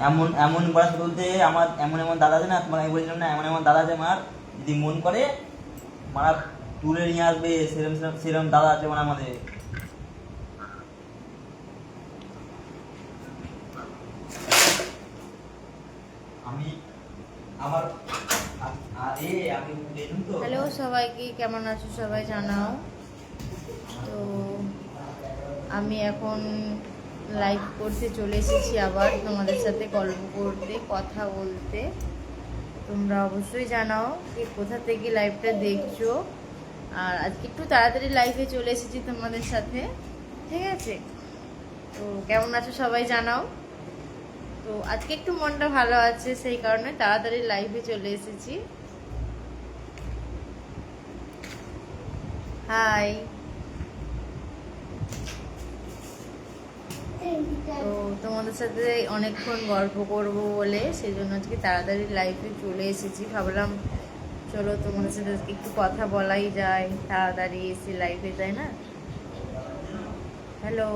এমন এমন বয়স বলতে আমার এমন এমন দাদা আছে না, তোমাকে আমি বলছিলাম না, এমন এমন দাদা আছে মার, যদি মন করে মারা তুলে নিয়ে আসবে, সেরম সেরম সেরম দাদা আছে মানে আমাদের। আমি আমার আমি দেখুন তো। হ্যালো সবাইকে, কেমন আছো সবাই জানাও। তো আমি এখন লাইভ করতে চলে এসেছি, আবার তোমাদের সাথে গল্প করতে, কথা বলতে। তোমরা অবশ্যই জানাও যে কোথা থেকে লাইভটা দেখছো। আর আজকে একটু তাড়াতাড়ি লাইভে চলে এসেছি তোমাদের সাথে, ঠিক আছে? তো কেমন আছো সবাই জানাও। তো আজকে একটু মনটা ভালো আছে, সেই কারণে তাড়াতাড়ি লাইভে চলে এসেছি। হাই। তো তোমাদের সাথে অনেকক্ষণ গল্প করব বলে সেই জন্য আজকে তাড়াতাড়ি লাইভে চলে এসেছি। ভাবলাম চলো তোমাদের সাথে আজকে একটু কথা বলাই যায়, তাড়াতাড়ি এসে লাইভে, তাই না? হ্যালো,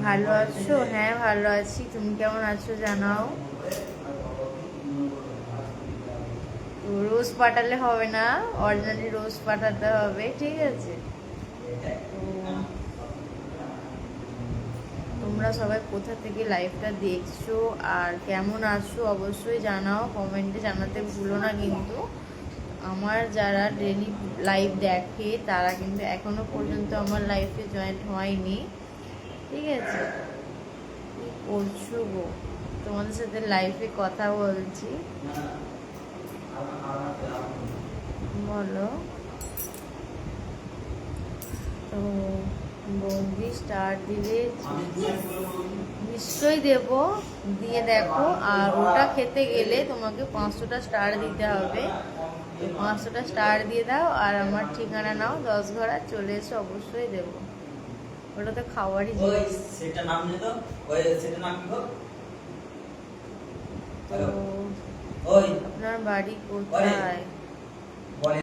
ভালো আছো? হ্যাঁ ভালো আছি, তুমি কেমন আছো জানাও। তো রোজ পাঠালে হবে না, অরিজিনালি রোজ পাঠাতে হবে, ঠিক আছে? তো তোমরা সবাই কোথা থেকে লাইভটা দেখছো আর কেমন আছো অবশ্যই জানাও, কমেন্টে জানাতে ভুলো না কিন্তু। আমার যারা ডেলি লাইভ দেখে তারা কিন্তু এখনো পর্যন্ত আমার লাইফে জয়েন্ট হয়নি, ঠিক আছে? কি করছো গো? তোমাদের সাথে লাইভে কথা বলছি, বলো। তো বন্দি স্টার দিলে নিশ্চয়ই দেব, দিয়ে দেখো। আর ওটা খেতে গেলে তোমাকে 500টা স্টার দিতে হবে। তো 500টা স্টার দিয়ে দাও আর আমার ঠিকানা নাও, 10 ঘোড়া চলে এসে অবশ্যই দেবো। ওটা তো খাওয়ারই জিনিস। সেটা নাম যেত, ওই সেটা নাম কি গো? তো ওই আপনার বাড়ি কোথায়? বলে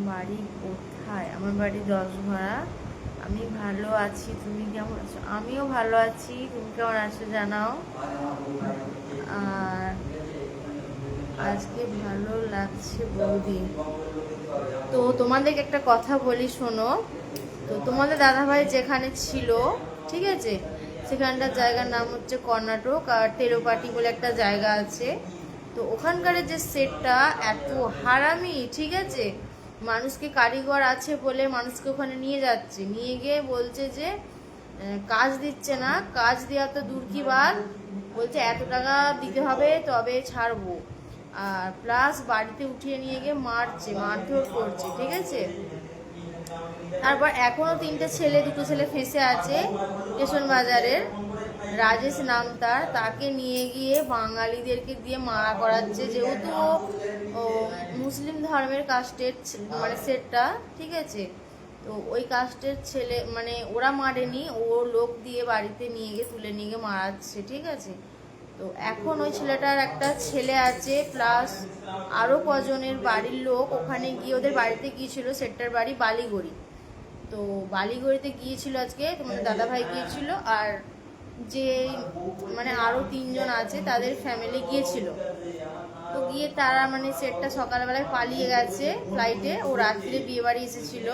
বাড়ি কোথায়? আমার বাড়ি 10 ঘোড়া। আমি ভালো আছি, তুমি কেমন আছো? আমিও ভালো আছি, তুমি কেমন আছো জানাও। আর আজকে ভালো লাগছে বৌদি। তো তোমাদেরকে একটা কথা বলি, শোনো। তো তোমাদের দাদাভাই যেখানে ছিল, ঠিক আছে, সেখানটার জায়গার নাম হচ্ছে কর্ণাটক, আর তেরোপাটি বলে একটা জায়গা আছে। তো ওখানকার যে সেটটা এত হারামি, ঠিক আছে, মানুষকে কারিগর আছে বলে মানুষকে ওখানে নিয়ে যাচ্ছে, নিয়ে গিয়ে বলছে যে কাজ দিচ্ছে না, কাজ দেওয়া তো দূর কি বাদ, বলছে এত টাকা দিতে হবে তবে ছাড়বো। আর প্লাস বাড়িতে উঠিয়ে নিয়ে গিয়ে মারছে, মারধর করছে, ঠিক আছে? তারপর এখনো 3টে ছেলে, 2টো ছেলে ফেঁসে আছে স্টেশন বাজারের। রাজেশ নাম তার, তাকে নিয়ে গিয়ে বাঙালিদেরকে দিয়ে মারা করাচ্ছে, যেহেতু ও মুসলিম ধর্মের কাস্টের মানে সেটটা, ঠিক আছে? তো ওই কাস্টের ছেলে মানে ওরা মারেনি, ও লোক দিয়ে বাড়িতে নিয়ে গিয়ে তুলে নিয়ে গিয়ে মারাচ্ছে, ঠিক আছে? তো এখন ওই ছেলেটার একটা ছেলে আছে, প্লাস আরও কজনের বাড়ির লোক ওখানে গিয়ে ওদের বাড়িতে গিয়েছিল। সেটটার বাড়ি বালিগড়ি। তো বালিগড়িতে গিয়েছিল আজকে, তোমাদের দাদাভাই গিয়েছিল, আর যে মানে আরও 3জন আছে তাদের ফ্যামিলি গিয়েছিল। তো গিয়ে তারা মানে সেটটা সকালবেলায় পালিয়ে গেছে ফ্লাইটে, ও রাত্রে বিয়ে বাড়ি এসেছিল,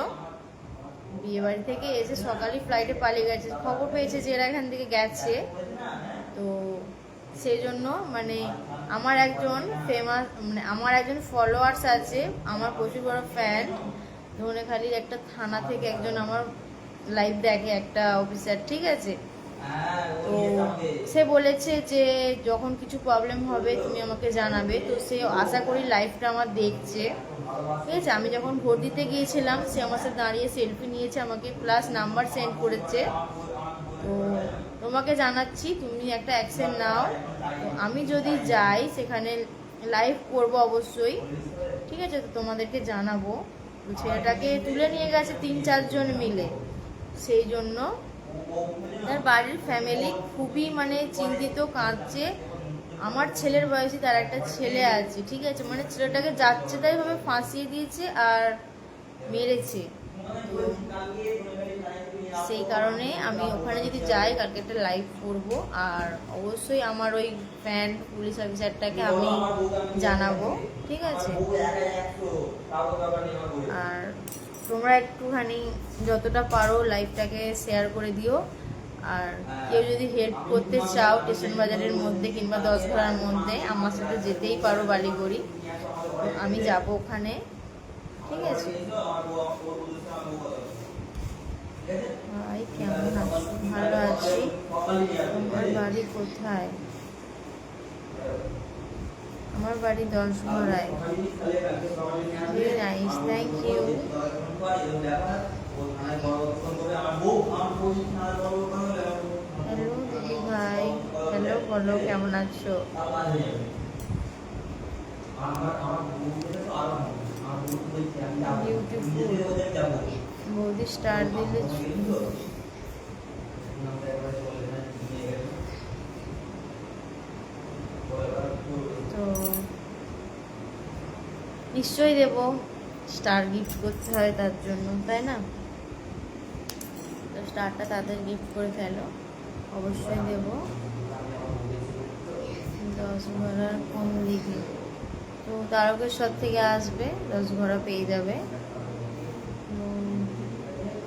বিয়ে বাড়ি থেকে এসে সকালে ফ্লাইটে পালিয়ে গেছে, খবর পেয়েছে যে এরা এখান থেকে গেছে। তো সেই জন্য মানে আমার একজন ফেমাস মানে আমার একজন ফলোয়ার্স আছে, আমার প্রচুর বড় ফ্যান, ধনেখালির একটা থানা থেকে একজন আমার লাইভ দেখে, একটা অফিসার, ঠিক আছে? তো সে বলেছে যে যখন কিছু প্রবলেম হবে তুমি আমাকে জানাবে। তো সে আশা করি লাইভটা আমার দেখছে, ঠিক আছে? আমি যখন ভোট দিতে গিয়েছিলাম সে আমার সাথে দাঁড়িয়ে সেলফি নিয়েছে আমাকে, প্লাস নাম্বার সেন্ড করেছে। তো তোমাকে জানাচ্ছি তুমি একটা অ্যাকশন নাও। তো আমি যদি যাই সেখানে লাইভ করব অবশ্যই, ঠিক আছে? তো তোমাদেরকে জানাবো, ছেলেটাকে তুলে নিয়ে গেছে 3-4 জন মিলে। সেই জন্য তার বাড়ির ফ্যামিলি খুবই মানে চিন্তিত, কাঁদছে। আমার ছেলের বয়সী তার একটা ছেলে আছে, ঠিক আছে, মানে ছেলেটাকে যাচ্ছে তাই ভাবে ফাঁসিয়ে দিয়েছে আর মেরেছে। তো সেই কারণে আমি ওখানে যদি যাই কালকে একটা লাইভ করবো, আর অবশ্যই আমার ওই ফ্রেন্ড পুলিশ অফিসারটাকে আমি জানাবো, ঠিক আছে। আর তোমরা একটুখানি যতটা পারো লাইভটাকে শেয়ার করে দিও। আর কেউ যদি হেল্প করতে চাও স্টেশন বাজারের মধ্যে কিংবা 10 ঘোড়ার মধ্যে, আমার সাথে যেতেই পারো বালিগড়ি, আমি যাব ওখানে, ঠিক আছে। ভাই কেমন আছো? ভালো আছি। তোমার বাড়ি কোথায়? আমার বাড়ি 10 ঘোড়ায়। Very nice, thank you. Hello দিদি ভাই, হ্যালো, বলো কেমন আছো? বৌদি স্টার দিলে তো নিশ্চয়ই দেব, স্টার গিফট করতে হয় তার জন্য, তাই না? তো স্টারটা তাদের গিফট করে ফেলো, অবশ্যই দেব। 10 ঘোড়ার কোন দিকে? তো তারকেশ্বর থেকে আসবে, 10 ঘোড়া পেয়ে যাবে।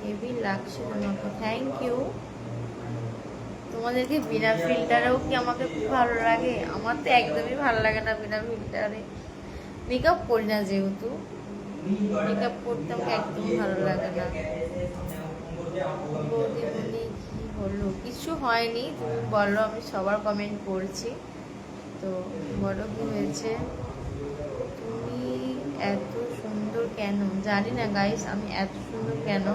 হেভি লাগছে তোমাকে, থ্যাংক ইউ। তোমাদেরকে বিনা ফিল্টারেও কি আমাকে খুব ভালো লাগে? আমার তো একদমই ভালো লাগে না বিনা ফিল্টারে। মেকআপ করি না যেহেতু, মেকআপ করতে আমাকে একদমই ভালো লাগে না। বৌদি বলি কি হলো? কিছু হয়নি, তুমি বলো, আমি সবার কমেন্ট করছি। তো বলো কি হয়েছে? তুমি এত সুন্দর কেন? জানি না গাইস আমি এত সুন্দর কেন,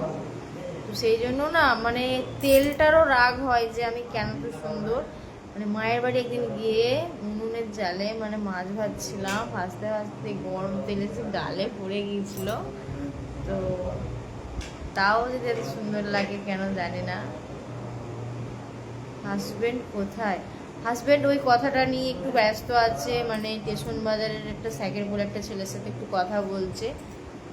তো সেই জন্য না মানে তেলটারও রাগ হয় যে আমি কেন তো সুন্দর। মানে মায়ের বাড়ি একদিন গিয়ে উনুনের জালে মানে মাছ ভাজছিলাম, ভাজতে ভাজতে গরম তেলে সে গালে পড়ে গিয়েছিল। তো তাও যদি এত সুন্দর লাগে কেন জানি না। হাজবেন্ড কোথায়? হাজবেন্ড ওই কথাটা নিয়ে একটু ব্যস্ত আছে, মানে স্টেশন বাজারের একটা স্যাকের বলে একটা ছেলের সাথে একটু কথা বলছে।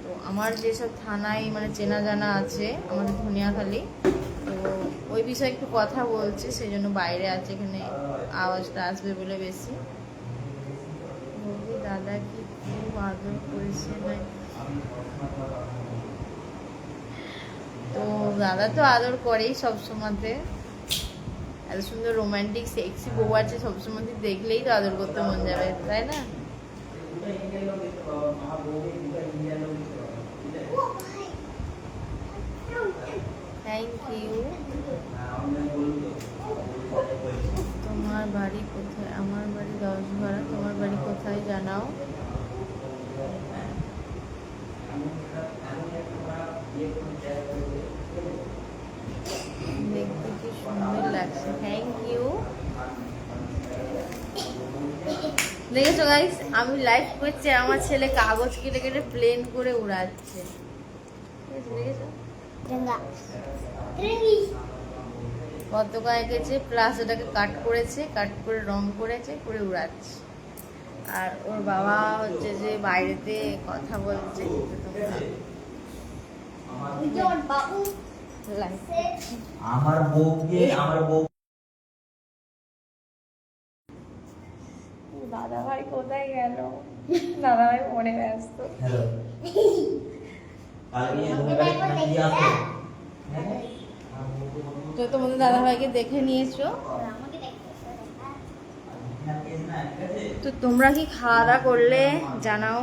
তো আমার যেসব থানায় মানে চেনা জানা আছে আমাদের ধনিয়াখালী, তো ওই বিষয়ে একটু কথা বলছে, সেই জন্য বাইরে আছে, এখানে আওয়াজটা আসবে বলে বেশি। বৌদি দাদা কি খুব আদর করেছে না? তো দাদা তো আদর করেই সবসময়তে, এত সুন্দর রোমান্টিক সেক্সি বউ আছে, সবসময় দেখলেই তো আদর করতে মন যাবে, তাই না? Thank you. তোমার বাড়ি কোথায়? আমার বাড়ি 10 ঘোড়া। তোমার বাড়ি কোথায় জানাও। দেখতে কি সুন্দর লাগছে, থ্যাংক ইউ। দেখেছো গাইস, আমি লাইভ করছি, আমার ছেলে কাগজ কেটে কেটে প্লেন করে উড়াচ্ছে, দেখেছো? পতাকা এঁকেছে প্লাস এটাকে কাট করেছে, কাট করে রং করেছে, করে উড়াচ্ছে। আর ওর বাবা হচ্ছে যে বাইরেতে কথা বলছে। আমার বউকে আমার বউ দাদা ভাই কোথায় গেল? দাদা ভাই ফোনে ব্যস্ত। হ্যালো কালকে ধন্যবাদ কি আছে? তো তোমাদের দাদা ভাইকে দেখে নিয়েছো, তো তোমরা কি খাওয়া দাওয়া করলে জানাও,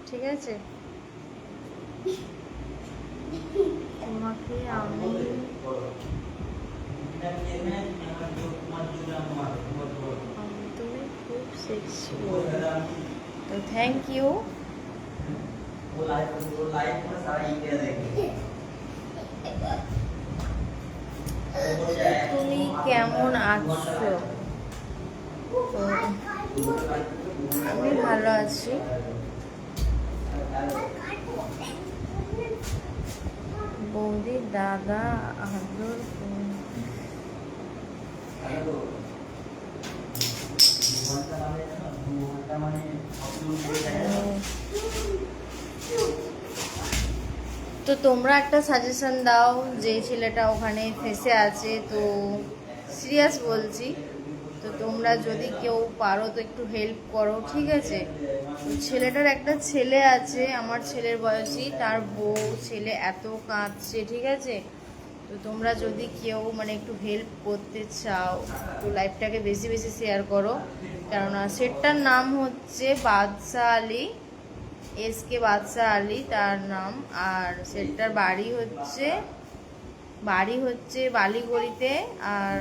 ঠিক আছে? তোমাকে আমি তুমি খুব সেক্সি, তো থ্যাংক ইউ। তুমি কেমন আছো? তো আমি ভালো আছি। বৌদি দাদা আদর তো তোমরা একটা সাজেশন দাও, যে ছেলেটা ওখানে ফেসে আছে, তো সিরিয়াস বলছি, তো তোমরা যদি কেউ পারো তো একটু হেল্প করো, ঠিক আছে? তো ছেলেটার একটা ছেলে আছে আমার ছেলের বয়সী, তার বউ ছেলে এত কাঁদছে, ঠিক আছে? তো তোমরা যদি কেউ মানে একটু হেল্প করতে চাও তো লাইভটাকে বেশি বেশি শেয়ার করো, কেননা সেটটার নাম হচ্ছে বাদশা আলী, SK বাদশা আলী তার নাম। আর সেটটার বাড়ি হচ্ছে বালিগড়িতে, আর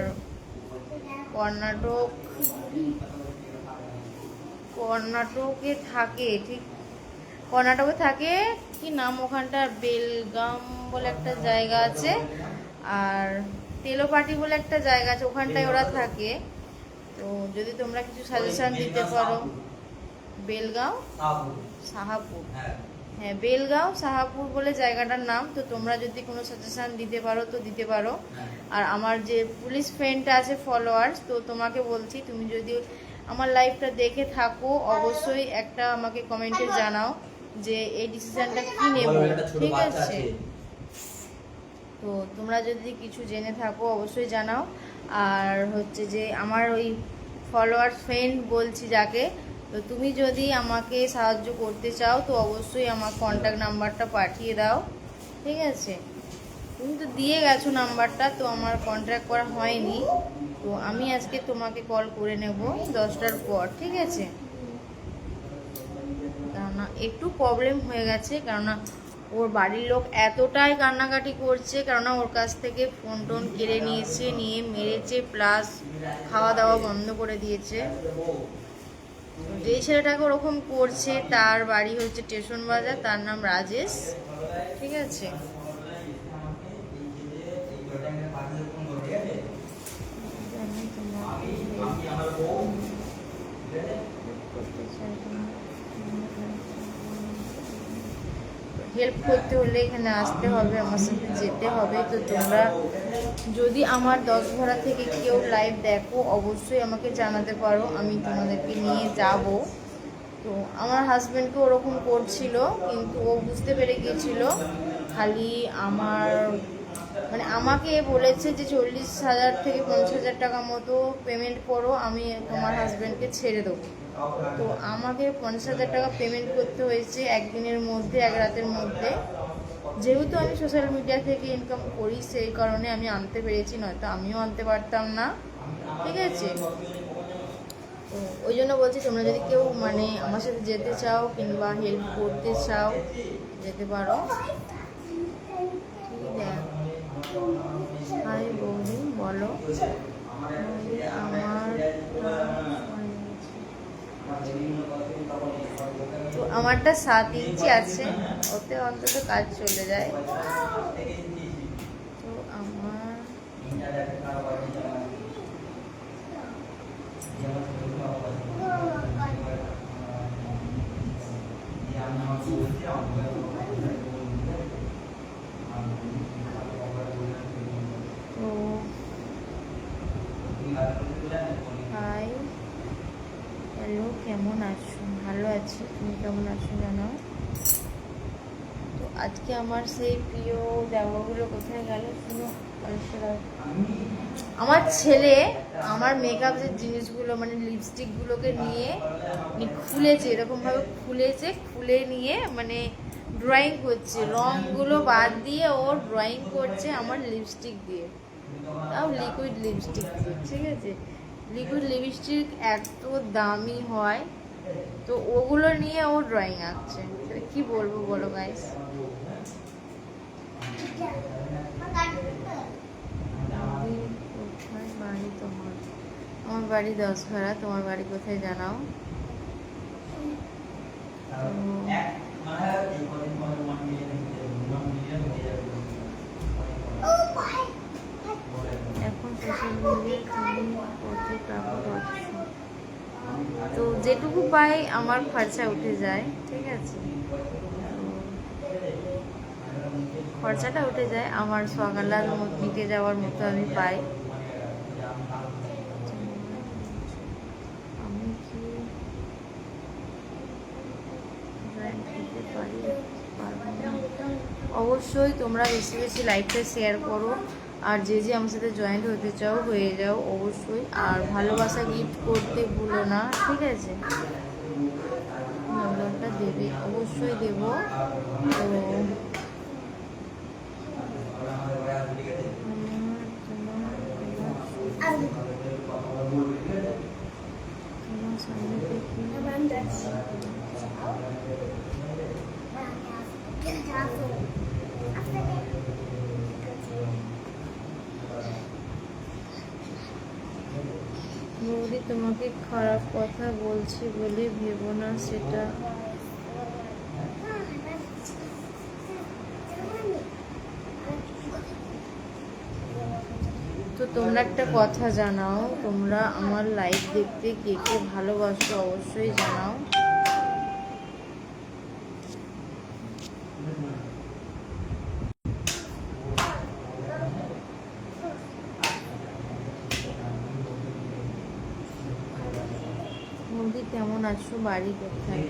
কর্ণাটকে থাকে, ঠিক কর্ণাটকে থাকে। কি নাম ওখানটা, বেলগাম বলে একটা জায়গা আছে, আর তেলোপাটি বলে একটা জায়গা আছে, ওখানটায় ওরা থাকে। তো যদি তোমরা কিছু সাজেশন দিতে পারো। বেলগাঁও সাহাপুর, হ্যাঁ বেলগাঁও সাহাপুর বলে জায়গাটার নাম। তো তোমরা যদি কোনো সাজেশন দিতে পারো তো দিতে পারো। আর আমার যে পুলিশ ফ্রেন্ড আছে ফলোয়ার্স, তো তোমাকে বলছি, তুমি যদি আমার লাইভটা দেখে থাকো অবশ্যই একটা আমাকে কমেন্টে জানাও যে এই ডিসিশনটা কি নেব, ঠিক আছে? তো তোমরা যদি কিছু জেনে থাকো অবশ্যই জানাও। আর হচ্ছে যে আমার ওই ফলোয়ার্স ফ্রেন্ড বলছি যাকে, তো তুমি যদি আমাকে সাহায্য করতে চাও তো অবশ্যই আমার কন্ট্যাক্ট নাম্বারটা পাঠিয়ে দাও, ঠিক আছে? তুমি তো দিয়ে গেছো নাম্বারটা, তো আমার কন্ট্যাক্ট করা হয়নি, তো আমি আজকে তোমাকে কল করে নেব 10টার পর, ঠিক আছে? কেননা একটু প্রবলেম হয়ে গেছে, কেননা ওর বাড়ির লোক এতটাই কান্নাকাটি করছে, কেননা ওর কাছ থেকে ফোন টোন কেড়ে নিয়েছে, নিয়ে মেরেছে, প্লাস খাওয়া দাওয়া বন্ধ করে দিয়েছে। যে ছেলেটাকে ওরকম করছে তার বাড়ি হচ্ছে স্টেশন বাজার, তার নাম রাজেশ, ঠিক আছে? হেল্প করতে হলে এখানে আসতে হবে, আমার সাথে যেতে হবে। তো তোমরা যদি আমার 10 ঘোড়া থেকে কেউ লাইভ দেখো অবশ্যই আমাকে জানাতে পারো, আমি তোমাদেরকে নিয়ে যাব। তো আমার হাজব্যান্ডকে ওরকম করছিল, কিন্তু ও বুঝতে পেরে গিয়েছিল। খালি মানে আমাকে বলেছে যে 40,000 থেকে 50,000 টাকা মতো পেমেন্ট করো, আমি তোমার হাজব্যান্ডকে ছেড়ে দেবো। তো আমাকে 50,000 টাকা পেমেন্ট করতে হয়েছে একদিনের মধ্যে, এক রাতের মধ্যে। যেহেতু আমি সোশ্যাল মিডিয়া থেকে ইনকাম করি সেই কারণে আমি আনতে পেরেছি, নয়তো আমিও আনতে পারতাম না, ঠিক আছে? তো ওই জন্য বলছি, তোমরা যদি কেউ মানে আমার সাথে যেতে চাও কিংবা হেল্প করতে চাও যেতে পারো। হাই বৌদি বলো, তো আমারটা 7 ইঞ্চি আছে, ওতে অন্তত কাজ চলে যায়। তো আমার হাই হ্যালো, কেমন আছো? ভালো আছি, তুমি কেমন আছো জানাও। তো আজকে আমার সেই প্রিয় দেওয়াগুলো কোথায় গেল শুনো। আমার ছেলে আমার মেকআপের জিনিসগুলো মানে লিপস্টিকগুলোকে নিয়ে খুলেছে, এরকমভাবে খুলে নিয়ে মানে ড্রয়িং করছে, রঙগুলো বাদ দিয়ে ও ড্রয়িং করছে আমার লিপস্টিক দিয়ে, তাও লিকুইড লিপস্টিক দিয়ে, ঠিক আছে? লিকুইড লিপস্টিক এত দামি হয়, তো ওগুলো নিয়ে ও ড্রয়িং আঁকছে। কি বলবো বলো গাইস? কোথায় বাড়ি তোমার? আমার বাড়ি 10 ঘোড়া, তোমার বাড়ি কোথায় জানাও। এখন সোশ্যাল মিডিয়ায় তুমি কত টাকা পাচ্ছ? তো যেটুকু পাই আমার খরচা উঠে যায়, ঠিক আছে? খরচাটা উঠে যায়, আমার সকালার মিটে যাওয়ার মতো আমি পাই। আমি কি জয়েন্ট হতে পারি? পারবো না। অবশ্যই তোমরা বেশি বেশি লাইভটা শেয়ার করো, আর যে যে আমার সাথে জয়েন্ট হতে চাও হয়ে যাও অবশ্যই। আর ভালোবাসা গিফট করতে ভুলো না, ঠিক আছে? নম্বরটা দেবে, অবশ্যই দেব। তো তোমার সামনে থেকে বৌদি তোমাকে খারাপ কথা বলছি বলে ভেবো না, সেটা তো তোমরা একটা কথা জানাও, তোমরা আমার লাইভ দেখতে কে কে ভালোবাসো অবশ্যই জানাও। বৌদি কেমন আছো, বাড়ি কোথায়,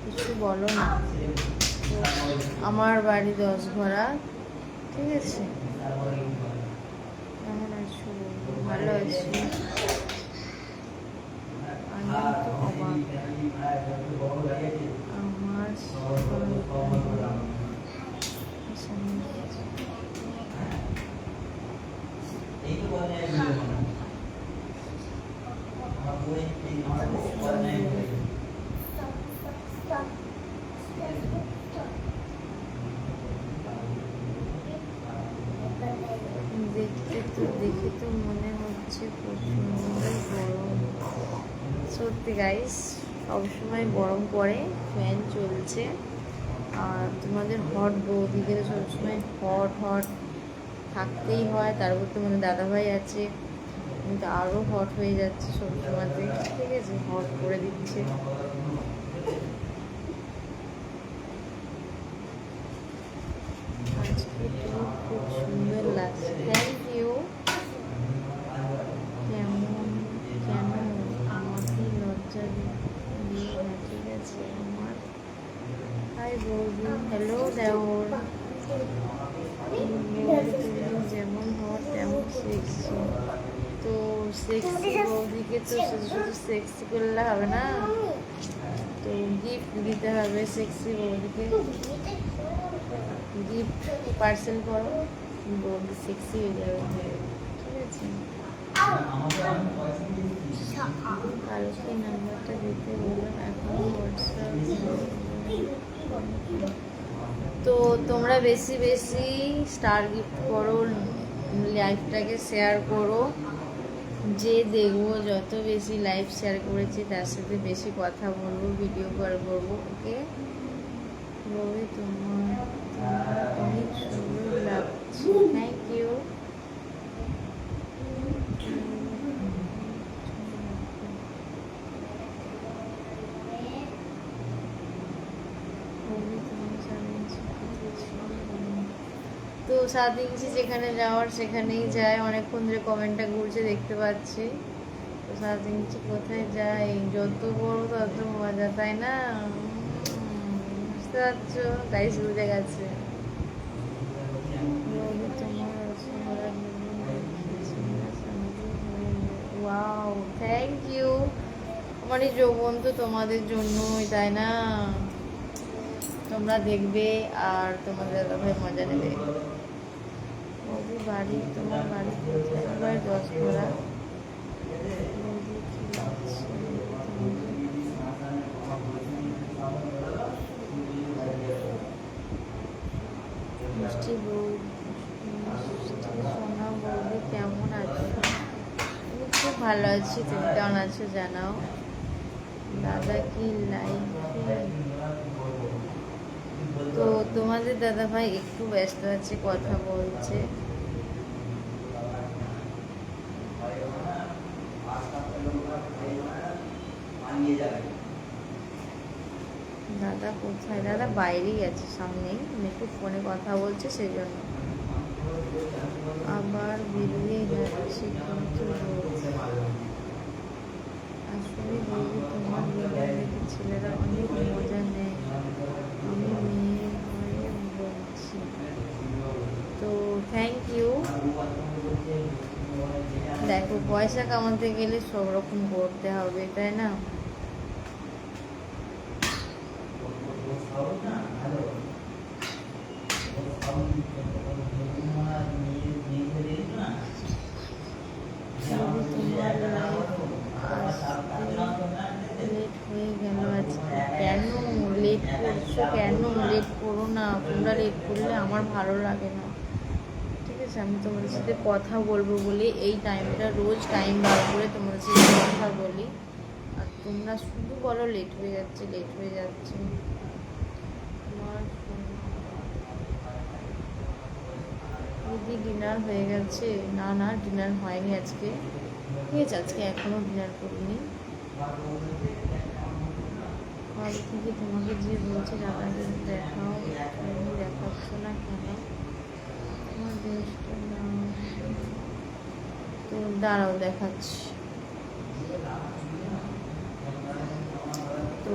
কিছু বলো না। আমার বাড়ি 10 ঘোড়া, ঠিক আছে? কেমন আছো? ভালো আছি। আমি তো অবাক, আমার দেখে তো মনে হচ্ছে প্রচন্ড গরম। সত্যি গাইস, সবসময় গরম পড়ে, ফ্যান চলছে। আর তোমাদের হট বৌদিদের সবসময় হট হট থাকতেই হয়। তারপর তোমাদের দাদাভাই আছে, কিন্তু আরও হট হয়ে যাচ্ছে সবসময়তে, ঠিক আছে? হট করে দিচ্ছে। আজকে তুমি খুব সুন্দর লাগছে, থ্যাংক ইউ। কেন আমাকে লজ্জা দিও না, ঠিক আছে? আমার হাই বৌদি, হ্যালো দেওর। তুমি যেমন হট তেমন সেক্সি। তো সেক্সি বৌদিকে তো শুধু শুধু সেক্সি করলে হবে না, তো গিফট দিতে হবে সেক্সি বৌদিকে। গিফট পার্সেল করো, বৌদি সেক্সি হয়ে যাবে, ঠিক আছে? কালকে নাম্বারটা দিতে বললাম, এখন হোয়াটসঅ্যাপ। তো তোমরা বেশি বেশি স্টার গিফট করো, লাইভটাকে শেয়ার করো। যে দেখবো যত বেশি লাইভ শেয়ার করেছি তার সাথে বেশি কথা বলবো, ভিডিও কল করবো, ওকে? বৌদি তোমার অনেক সুন্দর লাগছে, থ্যাংক ইউ। তো 7 ইঞ্চি যেখানে যাওয়ার সেখানেই যায়, অনেকক্ষণ ধরে কমেন্টটা ঘুরছে দেখতে পাচ্ছি। তো 7 ইঞ্চি কোথায় যায়, যত বড় তত মজা, তাই না? বুঝতে পারছো গাইস, বুঝে গেছে। Wow, thank you. আমার এই যৌবন তো তোমাদের জন্যই, তাই না? তোমরা দেখবে আর তোমাদের দাদাভাই মজা নেবে। বৌদি বাড়ি, তোমার বাড়ি কোথায়? আমার বাড়ি 10 ঘোড়া। বৌদি কি লাগছে মিষ্টি বৌদি, সোনা বৌদি কেমন আছো? আমি খুব ভালো আছি, তুমি কেমন আছো জানাও। দাদা কি লাইফে? তো তোমাদের দাদাভাই একটু ব্যস্ত আছে, কথা বলছে। দাদা দাদা কোথায়? দাদা বাইরেই আছে, সামনেই, একটু ফোনে কথা বলছে সেই জন্য। আবার বেরিয়ে যাচ্ছে কিন্তু রোজ। আসলে বৌদি তোমার বিয়েবাড়িতে ছেলেরা অনেক মজা নেয়, আমি মেয়ে হয়ে বলছি। তো থ্যাংক ইউ। দেখো পয়সা কামাতে গেলে সব রকম করতে হবে, তাই না? লেট হয়ে গেল আজকে। কেন লেট করছো? কেন লেট করো না, তোমরা লেট করলে আমার ভালো লাগে না, ঠিক আছে? আমি তোমাদের সাথে কথা বলবো বলে এই টাইমটা রোজ টাইম বার করে তোমাদের সাথে কথা বলি, আর তোমরা শুধু বলো লেট হয়ে যাচ্ছে, লেট হয়ে যাচ্ছে। আমার দিদি ডিনার হয়ে গেছে? না না, ডিনার হয়নি আজকে, ঠিক আছে? আজকে এখনও ডিনার করিনি। কবে থেকে তোমাকে যে বলছে দাদাকে দেখাও, তুমি দেখাচ্ছ না কেন? তোমার দেশটা নাম তো দাঁড়াও দেখাচ্ছি। তো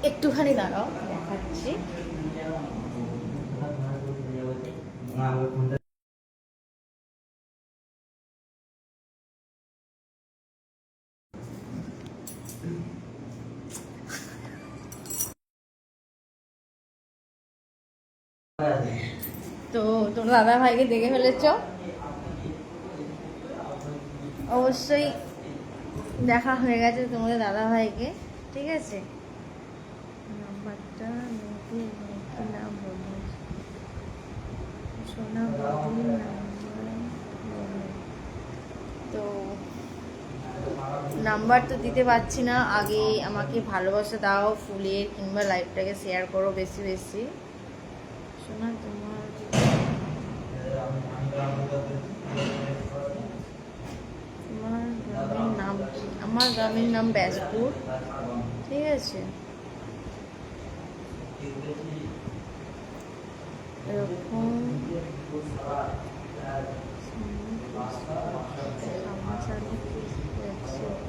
একটুখানি দাঁড়াও দেখাচ্ছি। তো তোমরা দাদা ভাইকে দেখে ফেলেছ, অবশ্যই দেখা হয়ে গেছে তোমাদের দাদা ভাইকে, ঠিক আছে? নাম্বারটা নোটে না বলো, সোনা বৌদির নাম্বার। তো নাম্বার তো দিতে পারছি না, আগে আমাকে ভালোবাসা দাও ফুলের, কিংবা লাইভটাকে শেয়ার করো বেশি বেশি। সোনা তোমার গ্রামের নাম কি? আমার গ্রামের নাম ব্যাসপুর, ঠিক আছে? এরকম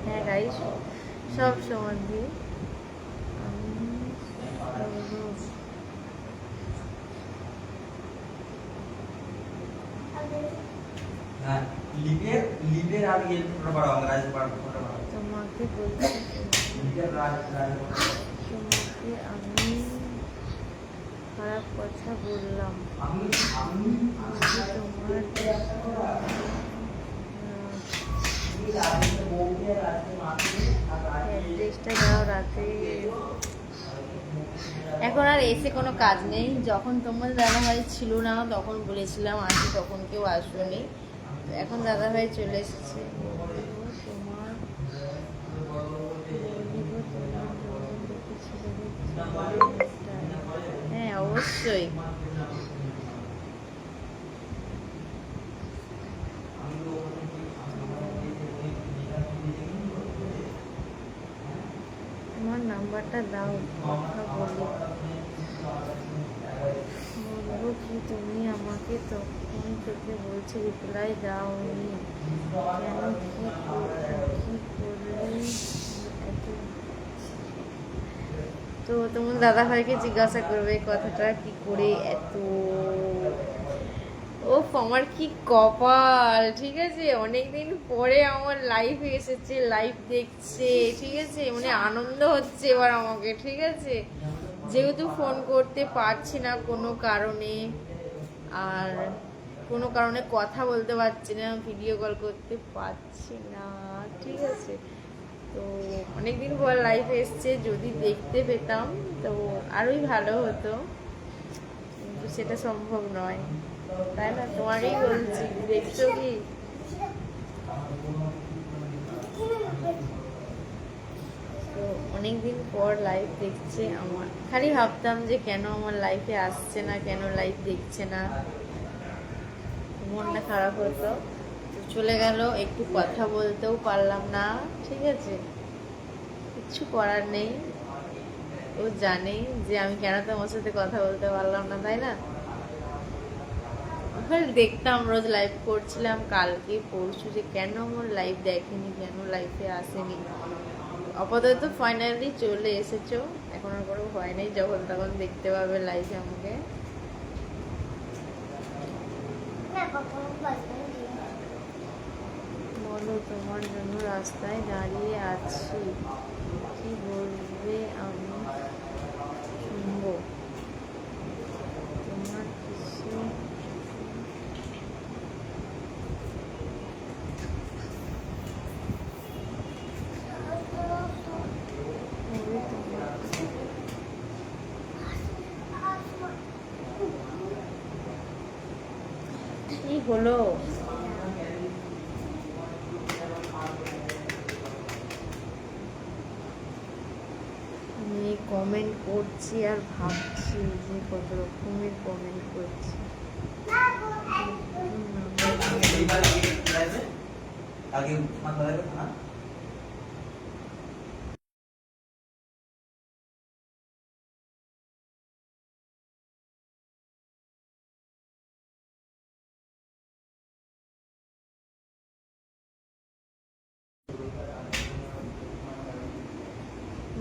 হ্যাঁ গাইস, সব সময় দিয়ে আমি তোমাকে বলছি, তোমাকে আমি খারাপ কথা বললাম, তোমার অ্যাড্রেসটা দাও রাতে। এখন আর এসে কোনো কাজ নেই, যখন তোমার দাদাভাই ছিল না তখন বলেছিলাম আসি, তখন কেউ আসবেনি। এখন দাদাভাই চলে এসেছে। তোমার হ্যাঁ অবশ্যই। তোমার নাম্বারটা দাও, কথা বলি। বলবো কি তুমি আমাকে তখন থেকে বলছি রিপ্লাই দাওনি কেন? কি করলে এত? তো তোমার দাদা ভাইকে জিজ্ঞাসা করবে কথাটা কি করে এত। ও আমার কি কপাল, ঠিক আছে? অনেকদিন পরে আমার লাইফে এসেছে, লাইভ দেখছে, ঠিক আছে? মানে আনন্দ হচ্ছে এবার আমাকে, ঠিক আছে? যেহেতু ফোন করতে পারছি না কোনো কারণে, আর কোনো কারণে কথা বলতে পারছি না, ভিডিও কল করতে পারছি না, ঠিক আছে? তো অনেকদিন পর লাইফে এসছে, যদি দেখতে পেতাম তো আরোই ভালো হতো, কিন্তু সেটা সম্ভব নয়, তাই না? তোমারই বলছি, দেখছো কি? তো অনেকদিন পর লাইভ দেখছে আমার, খালি ভাবতাম যে কেন আমার লাইফে আসছে না, কেন লাইভ দেখছে না, মনটা খারাপ হতো। তো চলে গেল, একটু কথা বলতেও পারলাম না, ঠিক আছে? কিচ্ছু করার নেই, ও জানে যে আমি কেন তোমার সাথে কথা বলতে পারলাম না, তাই না? ওখানে দেখতাম রোজ লাইভ করছিলাম, কালকে পরশু যে কেন আমার লাইভ দেখেনি, কেন লাইভে আসেনি। আপাতত ফাইনালি চলে এসেছো, এখন আর কোনো ভয় নেই, যখন তখন দেখতে পাবে লাইভে আমাকে। বলো, তোমার জন্য রাস্তায় দাঁড়িয়ে আছি, কি বলবে আমি শুনবো। তোমার কিছু কি হলো? আমি কমেন্ট করছি আর ভাবছি যে কত রকমের কমেন্ট করছি। কালকে মাথা ধরে না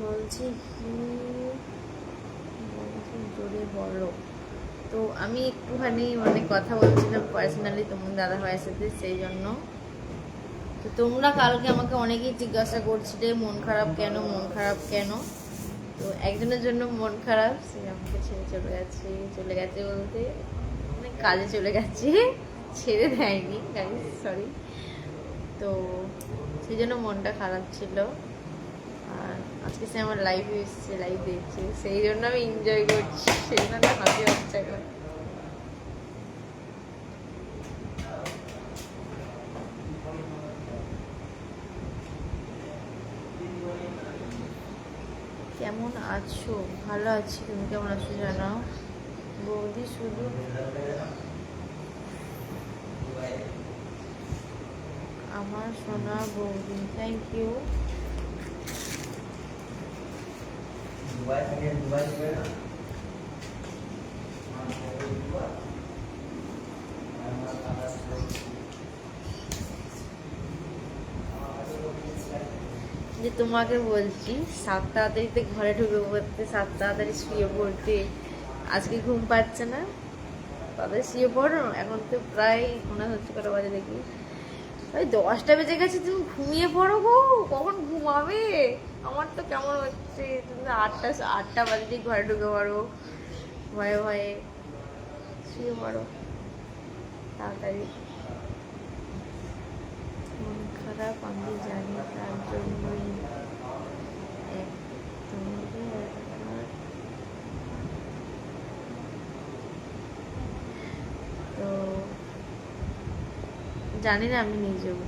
বলছি কি, বলছি জোরে বলো। তো আমি একটুখানি মানে কথা বলছিলাম পার্সোনালি তোমার দাদা ভাইয়ের সাথে, সেই জন্য। তো তোমরা কালকে আমাকে অনেকেই জিজ্ঞাসা করছিলে মন খারাপ কেন, মন খারাপ কেন। তো একজনের জন্য মন খারাপ, সে আমাকে ছেড়ে চলে গেছে। চলে গেছে বলতে মানে কাজে চলে গেছে, ছেড়ে দেয়নি, সরি। তো সেই জন্য মনটা খারাপ ছিল। আর আজকে সে আমার লাইভে এসছে, লাইভ দেখছে, সেই জন্য আমি এনজয় করছি, সেই জন্য হাসি হচ্ছে এখন। কেমন আছো? ভালো আছি, তুমি কেমন আছো জানাও। বৌদি শুধু আমার সোনা বৌদি, থ্যাংক ইউ। দুবাই থেকে দুবাই থেকে না যে তোমাকে বলছি 7 তাড়াতাড়িতে ঘরে ঢুকে পড়তে, 7 তাড়াতাড়ি শুয়ে পড়তে, আজকে ঘুম পাচ্ছে না, তাদের শুয়ে পড়ো। এখন তো প্রায় মনে হচ্ছে কটা বাজে দেখি, ওই 10টা বেজে গেছে, তুমি ঘুমিয়ে পড়ো গো, কখন ঘুমাবে? আমার তো কেমন হচ্ছে, তুমি 8টা বাজেই ঘরে ঢুকে পড়ো, ভয়ে ভয়ে শুয়ে পড়ো তাড়াতাড়ি। মন খারাপ আমি জানি, তার জন্যই তোমাকে একবার তো জানি না আমি নিজেও।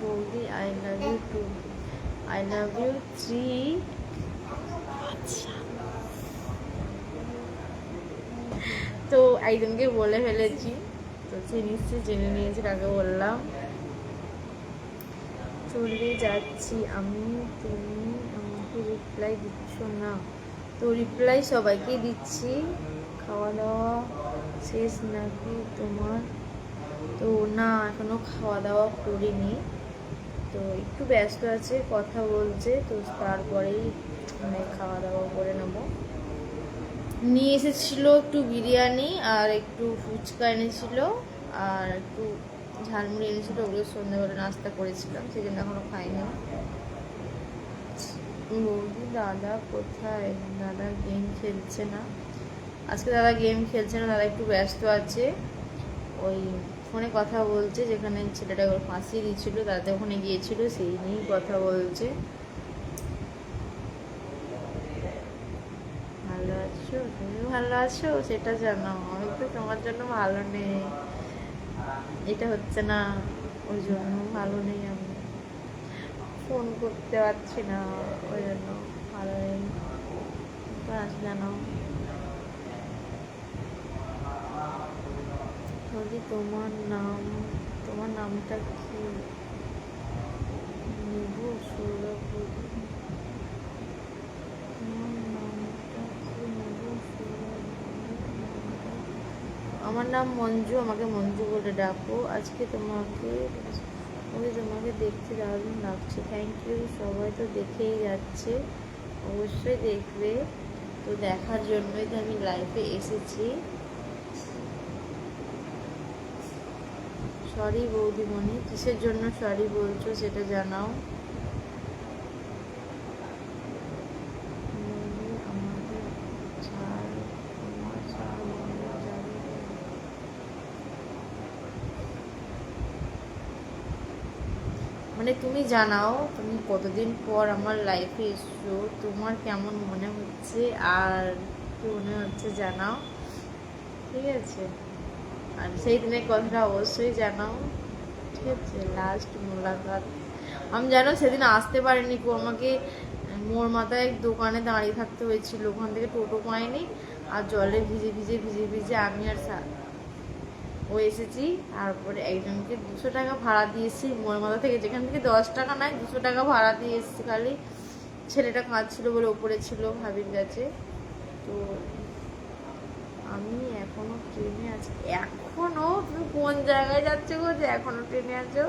বৌদি I love you too, I love you 3। আচ্ছা, তো একজনকে বলে ফেলেছি, তো সে নিশ্চয়ই জেনে নিয়েছে কাকে বললাম। চলে যাচ্ছি আমি, তুমি আমাকে রিপ্লাই দিচ্ছ না। তো রিপ্লাই সবাইকে দিচ্ছি। খাওয়া দাওয়া শেষ নাকি তোমার? তো না, এখনো খাওয়া দাওয়া করিনি, তো একটু ব্যস্ত আছে, কথা বলছে, তো তারপরেই মানে খাওয়া দাওয়া করে নেবো। নিয়ে এসেছিল একটু বিরিয়ানি আর একটু ফুচকা এনেছিল আর একটু ঝালমুড়ি এনেছিল, ওগুলো সন্ধ্যাবেলা নাস্তা করেছিলাম, সেই জন্য এখনো খাইনি। বৌদি দাদা কোথায়? দাদা গেম খেলছে না, আজকে দাদা গেম খেলছে না, দাদা একটু ব্যস্ত আছে, ওই ফোনে কথা বলছে, যেখানে ছেলেটা ওর ফাঁসিয়ে দিয়েছিল দাদা ওখানে গিয়েছিল, সেই নিয়েই কথা বলছে। ভালো আছো? তুমি ভালো আছো সেটা জানো, আমি তো তোমার জন্য ভালো নেই, এটা হচ্ছে না, ওই জন্য ভালো নেই, আমি ফোন করতে পারছি না, ওই জন্য ভালো নেই। তো আজ জানো বৌদি তোমার নামটা কি? নেবু সৌরভ বৌদি। তোমার নামটা কি নেবু সৌরভ বৌদি? আমার নাম মঞ্জু, আমাকে মঞ্জু বলে ডাকো। আজকে তোমাকে দেখতে দারুণ লাগছে। Thank you. সবাই তো দেখেই যাচ্ছে, অবশ্যই দেখবে। তো দেখার জন্যই তো আমি লাইভে এসেছি। সরি বৌদিমণি, কিসের জন্য সরি বলছো সেটা জানাও। আমাদের ছাড়, তোমার ছাড় বলা যাবে। মানে তুমি জানাও, তুমি কতদিন পর আমার লাইফে এসছো, তোমার কেমন মনে হচ্ছে আর কি মনে হচ্ছে জানাও, ঠিক আছে? আর সেই দিনের কথাটা অবশ্যই জানাও, ঠিক আছে? লাস্ট মোলাকাত, আমি জানো সেদিন আসতে পারিনি কো, আমাকে মোর মাথায় এক দোকানে দাঁড়িয়ে থাকতে হয়েছিল, ওখান থেকে টোটো পাইনি, আর জলে ভিজে ভিজে ভিজে ভিজে আমি আর ও এসেছি। তারপরে একজনকে 200 টাকা ভাড়া দিয়েছি মোর মাথা থেকে, যেখান থেকে 10 টাকা নেয় 200 টাকা ভাড়া দিয়ে এসেছি। খালি ছেলেটা কাঁদছিল বলে ওপরে ছিল ভাবির কাছে। তো আমি এখনো ট্রেনে আছি। এখনো? তুমি কোন জায়গায় যাচ্ছ গো যে এখনো ট্রেনে আছো?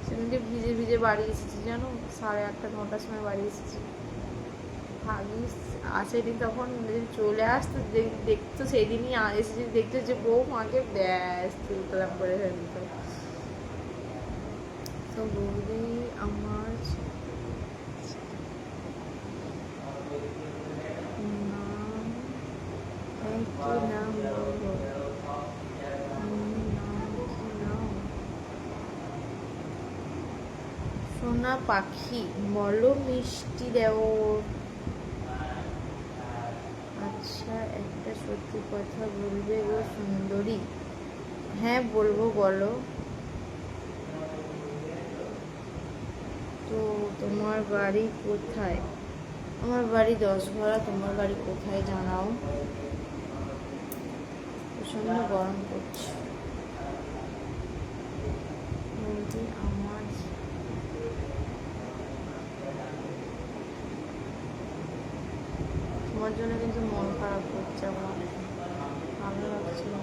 সেদিনকে ভিজে ভিজে বাড়ি এসেছি জানো, 8:30 9টার সময় বাড়ি এসেছি। ভাবিস আসেনি তখন, চলে আসতো দেখতো, সেই দিনই এসেছি, দেখতো যে বউ মাকে ব্যাস তুলতাম করে ফেলতো। তো বৌদি আমার নাম কি, নাম বলবো? নাম কি নাম? সোনা পাখি বলো মিষ্টি দেওর। আচ্ছা একটা সত্যি কথা বলবে গো সুন্দরী? হ্যাঁ বলবো, বলো। তো তোমার বাড়ি কোথায়? আমার বাড়ি 10 ঘরা। তোমার বাড়ি কোথায় জানাও। প্রচন্ড গরম করছে বৌদি আমার। তোমার জন্য কিন্তু মন খারাপ করছে আমার, ভালো লাগছে না।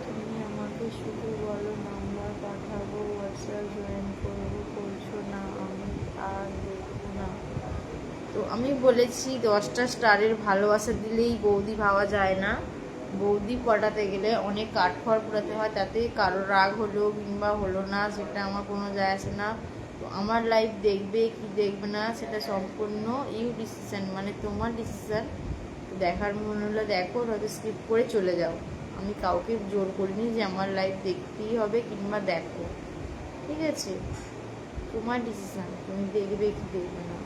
তুমি আমাকে শুধু বলো, নাম্বার পাঠাবো, হোয়াটসঅ্যাপ জয়েন করবো, করছো না, আমি আর দেখবো না। তো আমি বলেছি 10টা স্টারের ভালোবাসা দিলেই বৌদি ভাবা যায় না। বৌদি পটাতে গেলে অনেক কাঠখড় পোড়াতে হয়, তাতে কারো রাগ হলো কিংবা হলো না সেটা আমার কোনো যায় আসে না। তো আমার লাইফ দেখবে কি দেখবে না সেটা সম্পূর্ণ ইউ ডিসিশন, মানে তোমার ডিসিশন। দেখার মনে হলে দেখো, হয়তো স্কিপ করে চলে যাও। আমি কাউকে জোর করিনি যে আমার লাইফ দেখতেই হবে কিংবা দেখো, ঠিক আছে? তোমার ডিসিশন, তুমি দেখবে কি দেখবে না।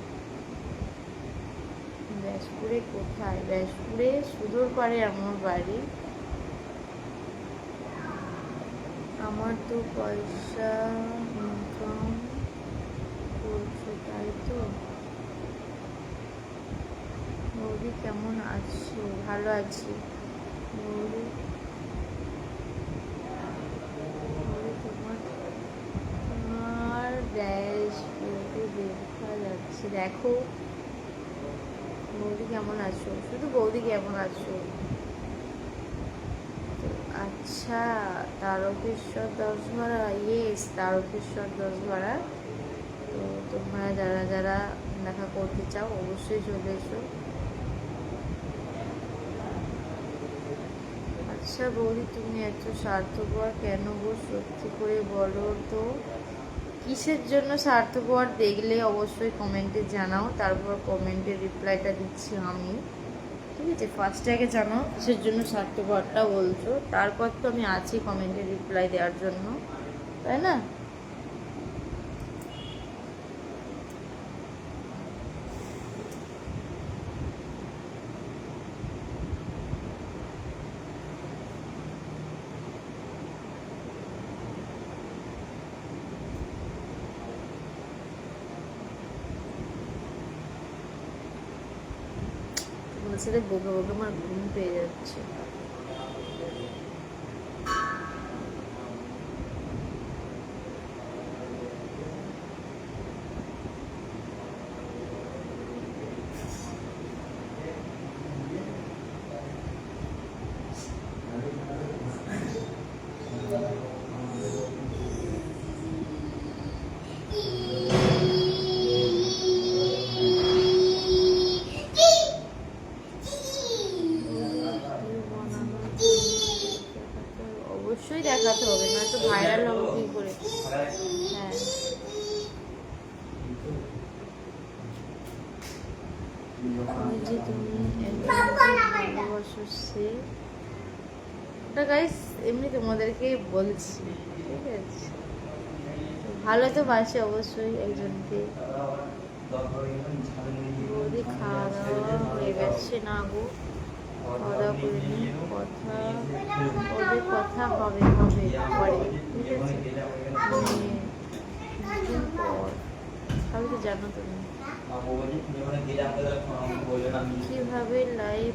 ব্যাসপুরে কোথায়? ব্যাসপুরে সুদূর পারে আমার বাড়ি। আমার তো পয়সা ইনকাম করছো তাই তো। বৌদি কেমন আছো? ভালো আছি বৌদি। তোমার ড্যাশবোর্ডে দেখা যাচ্ছে, দেখো বৌদি কেমন আছো, শুধু বৌদি কেমন আছো। আচ্ছা তারকেশ্বর 10 ঘরা, ইয়েস তারকেশ্বর 10 ঘরা। তো তোমরা যারা যারা দেখা করতে চাও অবশ্যই চলে এসো। আচ্ছা বৌদি তুমি এত স্বার্থপর কেন গো, সত্যি করে বলো তো। কিসের জন্য স্বার্থপর দেখলে অবশ্যই কমেন্টে জানাও, তারপর কমেন্টের রিপ্লাইটা দিচ্ছি আমি, ঠিক আছে? ফার্স্টে আগে জানাও কিসের জন্য স্বার্থপরটা বলছো, তারপর তো আমি আছি কমেন্টের রিপ্লাই দেওয়ার জন্য, তাই না? সেটা বকে বকে আমার ঘুম পেয়ে যাচ্ছে। অবশ্যই দেখাতে হবে, না তো ভাইরাল হবে কি করে। হ্যাঁ ওই যে তুমি ভালোবাসো সে, ওটা গাইস এমনি তোমাদেরকে বলছি, ঠিক আছে? ভালো তো বাসে অবশ্যই একজনকে। বৌদি খাওয়া দাওয়া হয়ে গেছে না গো? খাওয়া দাওয়া করিনি, কথা ওদের কথা হবে হবে পরে, ঠিক আছে? দুদিন পর তাহলে তো জানো তুমি কিভাবে লাইভ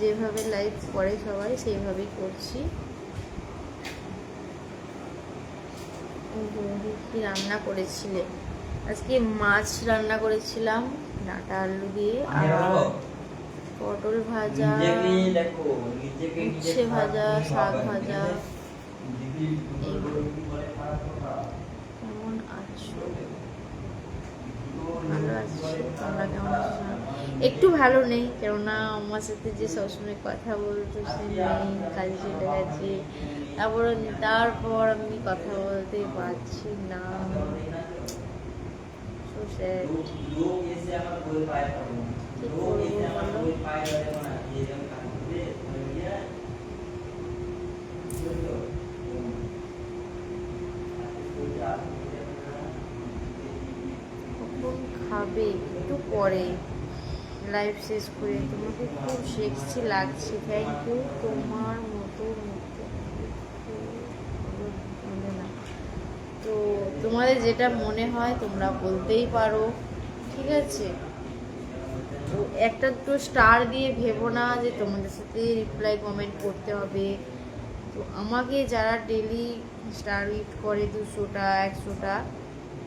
যেভাবে লাইভ করে সবাই সেইভাবেই করছি। কি রান্না করেছিলে? আজকে মাছ রান্না করেছিলাম ডাঁটা আলু দিয়ে, আর পটল ভাজা, উচ্ছে ভাজা, শাক ভাজা। কেমন আছো? ভালো আছি, তোমরা কেমন আছো? একটু ভালো নেই, কেননা আমার সাথে যে সবসময় কথা বলতো সে নেই, কাজে চলে গেছে। তারপর আমি কথা বলতে পারছি না। So sad. কি করবো বলো? কখন খাবে? একটু পরে লাইভ শেষ করে। তোমাকে খুব সেক্সি লাগছে, থ্যাংক ইউ। তোমার মতো না, তো তোমাদের যেটা মনে হয় তোমরা বলতেই পারো, ঠিক আছে? তো একটা দুটো স্টার দিয়ে ভেবো না যে তোমাদের সাথে রিপ্লাই কমেন্ট করতে হবে। তো আমাকে যারা ডেলি স্টার গিফট করে 200টা 100টা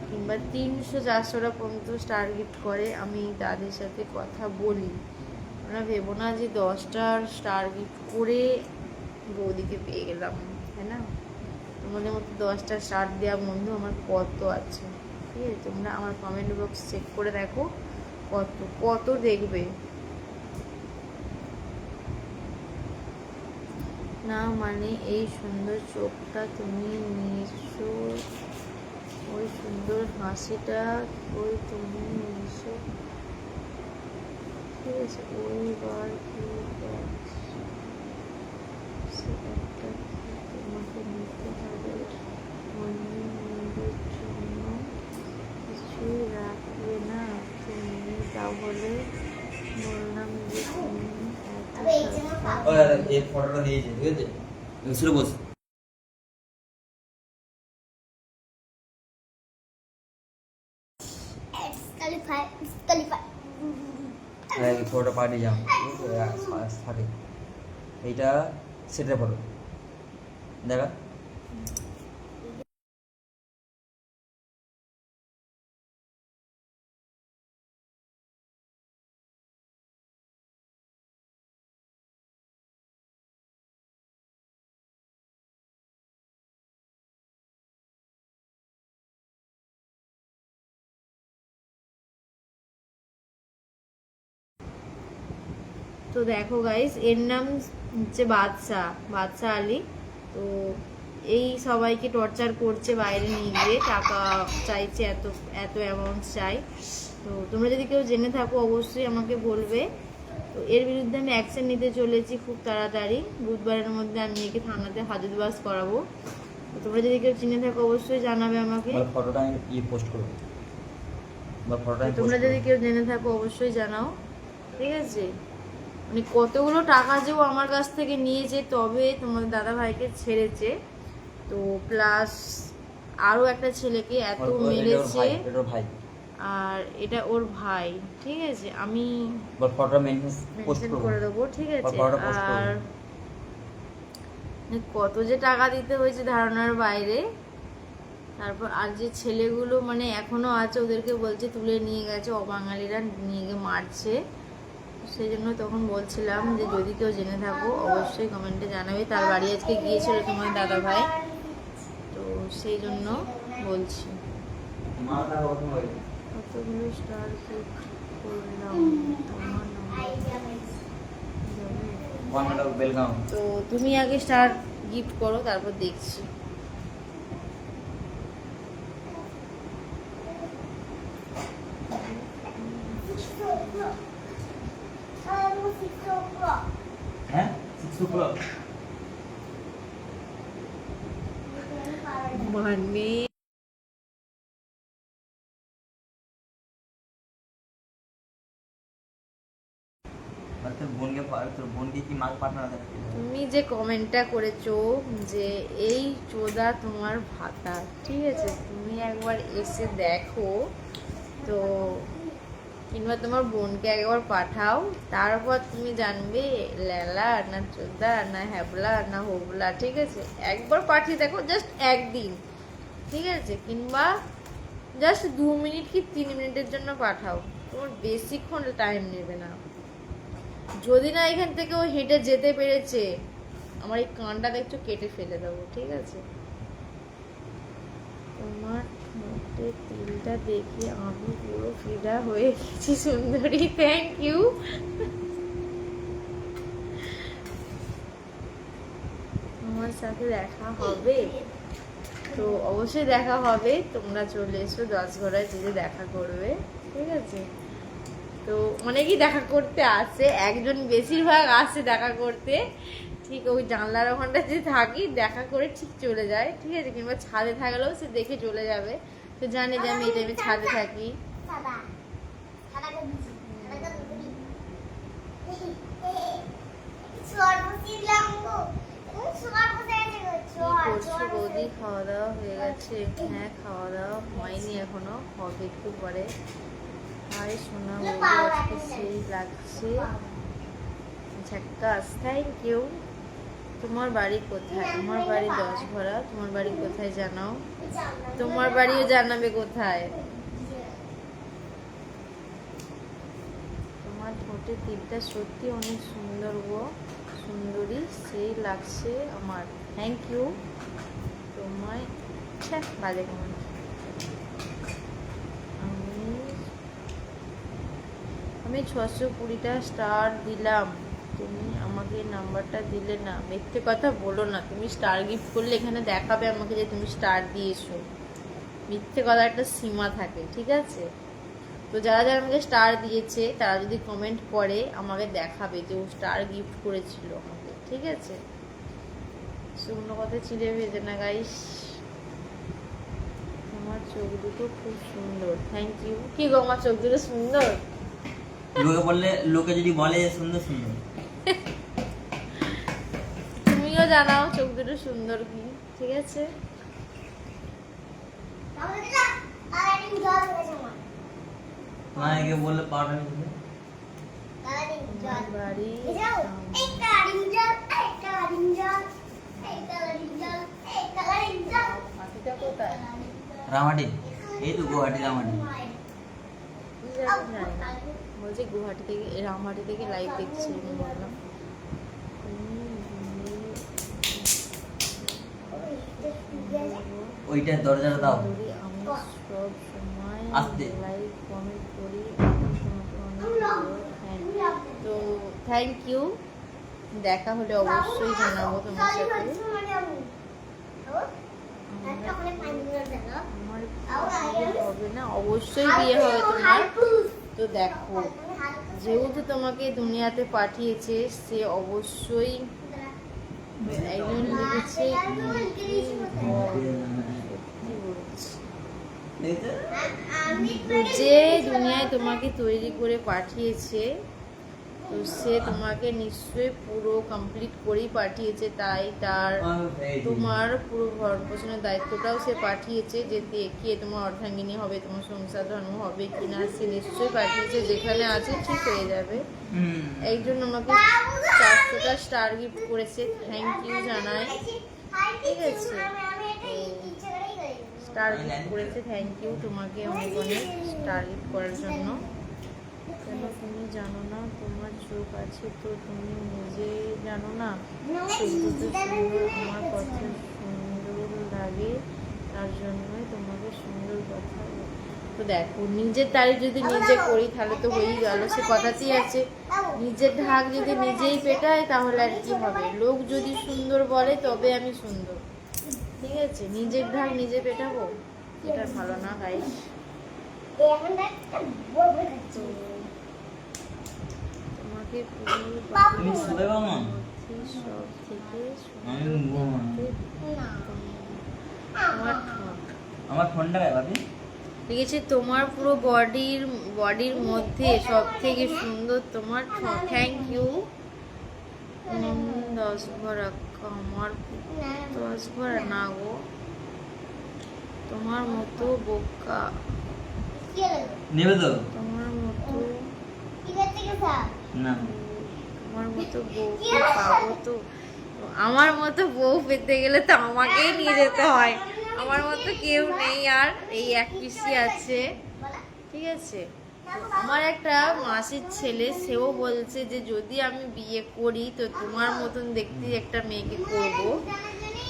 কিংবা 300 400টা পর্যন্ত স্টার গিফট করে, আমি তাদের সাথে কথা বলি। আমরা ভেবো না যে 10টার স্টার গিফট করে বৌদিকে পেয়ে গেলাম, তাই না? তোমাদের মতো 10টা স্টার দেওয়া বন্ধু আমার কত আছে, ঠিক আছে? তোমরা আমার কমেন্ট বক্স চেক করে দেখো কত কত দেখবে না। মানে এই সুন্দর চোখটা তুমি নিয়েছো, ওই সুন্দর হাসিটা ওই তুমি নিয়েছো, ঠিক আছে? ওইবার কি একটা তোমাকে নিতে হবে, মনের জন্য কিছুই রাখবে না তুমি, তাহলে বললাম যে তুমি এই ফটোটা দিয়েছে, ঠিক আছে? শুরু বস। ফটো পাঠিয়ে যাও থাকে, এইটা সেটা ফটো দেখা। তো দেখো গাইস, এর নাম হচ্ছে বাদশা আলী। তো এই সবাইকে টর্চার করছে, বাইরে নিয়ে গিয়ে টাকা চাইছে, এত এত অ্যামাউন্ট চাই। তো তোমরা যদি কেউ জেনে থাকো অবশ্যই আমাকে বলবে। তো এর বিরুদ্ধে আমি অ্যাকশন নিতে চলেছি খুব তাড়াতাড়ি, বুধবারের মধ্যে আমি একে থানাতে হাজতবাস করাবো। তো তোমরা যদি কেউ চিনে থাকো অবশ্যই জানাবে আমাকে। ফটোটা আমি পোস্ট করব, বা ফটোটা তোমরা যদি কেউ জেনে থাকো অবশ্যই জানাও, ঠিক আছে? মানে কতগুলো টাকা যে ও আমার কাছ থেকে নিয়েছে, তবে তোমাদের দাদা ভাইকে ছেড়েছে। তো প্লাস আরো একটা ছেলেকে এত মেরেছে, আর এটা ওর ভাই, ঠিক আছে? আমি ফটোটা মেনশন করে দেবো, ঠিক আছে? আর কত যে টাকা দিতে হয়েছে ধারণার বাইরে। তারপর আর যে ছেলেগুলো মানে এখনো আছে, ওদেরকে বলছে তুলে নিয়ে গেছে, অবাঙালিরা নিয়ে গিয়ে মারছে। সেই জন্য তখন বলছিলাম যে যদি কেউ জেনে থাকো অবশ্যই কমেন্টে জানাবে। তার বাড়ি আজকে গিয়েছিল তোমার দাদা ভাই, তো সেই জন্য বলছি। কতগুলো স্টার গিফট করলাম, তোমার নাম্বার কর্ণাটক বেলগাম। তো তুমি আগে স্টার গিফট করো, তারপর দেখছি। হ্যাঁ 6 o'clock। মানে আর তোর বোনকে কি মাছ পাঠানো থাকে? তুমি যে কমেন্টটা করেছো যে এই চোদা তোমার ভাতা, ঠিক আছে, তুমি একবার এসে দেখো তো, কিংবা তোমার বোনকে একবার পাঠাও, তারপর তুমি জানবে লেলা না চোদা না হ্যাবলা না হোবলা, ঠিক আছে। একবার পাঠিয়ে দেখো, জাস্ট একদিন, ঠিক আছে, কিংবা জাস্ট 2 মিনিট কি 3 মিনিটের জন্য পাঠাও, তোমার বেশিক্ষণ টাইম নেবে না। যদি না এখান থেকে ও হেঁটে যেতে পেরেছে, আমার এই কানটা একটু কেটে ফেলে দেবো, ঠিক আছে। তোমার ঠোঁটের তিলটা দেখে আমি পুরো ফিদা হয়ে গেছি সুন্দরী, থ্যাংক ইউ। আমার সাথে দেখা হবে তো অবশ্যই দেখা হবে, তোমরা চলে এসো 10 ঘোড়ায় যে দেখা করবে, ঠিক আছে। তো অনেকেই দেখা করতে আসে, একজন বেশিরভাগ আসে দেখা করতে, ঠিক ওই জানলার ওখানটা যে থাকি দেখা করে ঠিক চলে যায়, ঠিক আছে, কিংবা ছাদে থাকলেও সে দেখে চলে যাবে, তো জানে যে আমি এই টাইমে ছাদে থাকি। বৌদি খাওয়া দাওয়া হয়ে গেছে? হ্যাঁ, খাওয়া দাওয়া হয়নি এখনো, হবে একটু পরে। হাই সোনা বৌদি, আজকে সেই লাগছে, ঝাক্কাস, থ্যাংক ইউ। তোমার বাড়ি কোথায়? আমার বাড়ি 10 ঘোড়া। তোমার বাড়ি কোথায় জানাও? তোমার বাড়িও জানাবে কোথায়। তোমার ঠোঁটের টিপটা সত্যি অনেক সুন্দর গো সুন্দরী, সেই লাগছে আমার, থ্যাংক ইউ। তোমায় বাজে কমেন্ট। আমি 620টা স্টার দিলাম, তুমি আমাকে নাম্বারটা দিলে না। মিথ্যে কথা বলো না, তুমি স্টার গিফট করলে এখানে দেখাবে আমাকে যে তুমি স্টার দিয়েছো। মিথ্যে কথা একটা সীমা থাকে, ঠিক আছে। তো যারা যারা আমাকে স্টার দিয়েছে তারা যদি কমেন্ট করে আমাকে দেখাবে যে ও স্টার গিফট করেছিল আমাকে, ঠিক আছে। শুকনো কথা চিড়ে ভেজে না গাইস। তোমার চোখ দুটো খুব সুন্দর, থ্যাংক ইউ। কি গো, আমার চোখ দুটো সুন্দর? লোকে যদি বলে সুন্দর সুন্দর, তুমিও জানাও চোখ দুটো সুন্দর কি, ঠিক আছে। মাকে বললে পাওয়াটা নিতে বাড়ি মাটিটা কোথায়? রামাটি, এই তো গুয়াহাটি রামাটি। বলছি গুয়াহাটি থেকে, রামহাটি থেকে লাইভ দেখছি, বললাম। ওইটা দরজাটা দাও, আমি সব সময় আস্তে। লাইভ কমেন্ট করি, তো থ্যাংক ইউ। দেখা হলে অবশ্যই জানাবো তোমার সাথে। আমার বিয়ে হবে না? অবশ্যই বিয়ে হবে তোমার। তো দেখো, যেহেতু তোমাকে দুনিয়াতে পাঠিয়েছে, সে অবশ্যই একজন লিখেছে, যে দুনিয়ায় তোমাকে তৈরি করে পাঠিয়েছে, তো সে তোমাকে নিশ্চয়ই পুরো কমপ্লিট করেই পাঠিয়েছে, তাই তার তোমার পুরো ভরণ পোষণের দায়িত্বটাও সে পাঠিয়েছে, যে কে তোমার অর্ধাঙ্গিনী হবে, তোমার সংসার ধর্ম হবে কিনা, সে নিশ্চয়ই পাঠিয়েছে। যেখানে আছে ঠিক হয়ে যাবে। এই জন্য আমাকে 400টা স্টার গিফট করেছে, থ্যাংক ইউ জানাই, ঠিক আছে। স্টার গিফট করেছে, থ্যাংক ইউ তোমাকে অনেক অনেক স্টার গিফট করার জন্য। কেন তুমি জানো না তোমার চোখ আছে, তো তুমি নিজে জানো না? চোখ দুটো সুন্দর, আমার কথা সুন্দর লাগে, তার জন্যই তোমাকে সুন্দর কথা। তো দেখো নিজের তারিফ যদি নিজে করি তাহলে তো হয়েই গেল, সে কথাতেই আছে নিজের ঢাক যদি নিজেই পেটাই তাহলে আর কি হবে, লোক যদি সুন্দর বলে তবে আমি সুন্দর, ঠিক আছে? নিজের ঢাক নিজে পেটাবো, এটা ভালো না গাইস। তোমাকে তুমি শুতে পারো না? সব থেকে আমি ঘুমাবো না। তোমার ঠোঁট, আমার ফোনটা গায়ে ভাবি। ঠিক আছে, তোমার পুরো বডির মধ্যে সব থেকে সুন্দর তোমার ঠোঁট। Thank you. 10 ভরা আমার 10 ভরা না গো, তোমার মতো বোকা, নেবে তো? তোমার মতো না তোমার মতো বউকে পাবো তো? আমার মতো বউ পেতে গেলে তো আমাকেই নিয়ে যেতে হয়, আমার মতো কেউ নেই, আর এই এক পিসি আছে, ঠিক আছে? তো আমার একটা মাসির ছেলে, সেও বলছে যে যদি আমি বিয়ে করি তো তোমার মতন দেখতে একটা মেয়েকে করব,